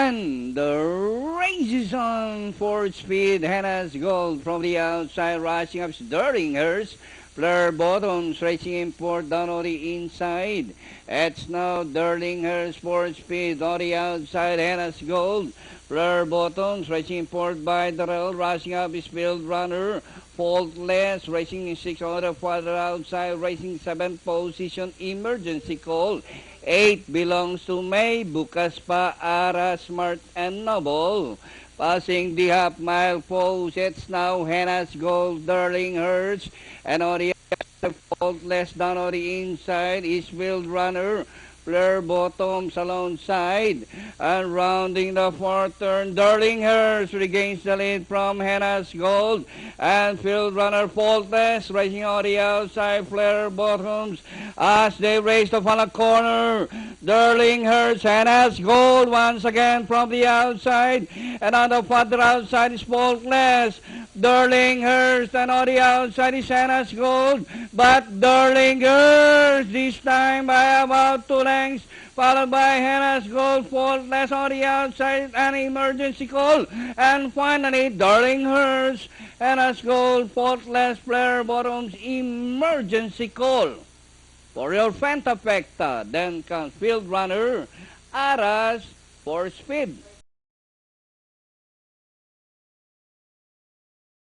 And the race is on for speed. Hannah's Gold from the outside, rushing up Sterlinghurst. Fleur Bottoms racing import down on the inside. It's now Sterlinghurst for speed on the outside. Hannah's Gold. Fleur Bottoms racing import by Darrell, rushing up his field runner. Faultless racing in 6 on the farther outside, racing 7th position. Emergency Call. 8 belongs to May, Bukas pa, Ara, Smart, and Noble. Passing the half-mile post, it's now Hannah's Gold, Sterlinghurst, and on the other, Faultless down on the inside is Field Runner. Fleur Bottoms alongside, and rounding the fourth turn, Sterlinghurst regains the lead from Hannah's Gold, and Field Runner Faultless racing on the outside, Fleur Bottoms as they race the final corner. Sterlinghurst, Hannah's Gold once again from the outside, and on the further outside is Faultless. Sterlinghurst, and on the outside is Hannah's Gold, but Sterlinghurst this time by about 2 lengths, followed by Hannah's Gold, Faultless on the outside, an Emergency Call, and finally Sterlinghurst, Hannah's Gold, Faultless, Fleur Bottoms, Emergency Call. For your Fantafecta, then comes Field Runner, Aras for speed.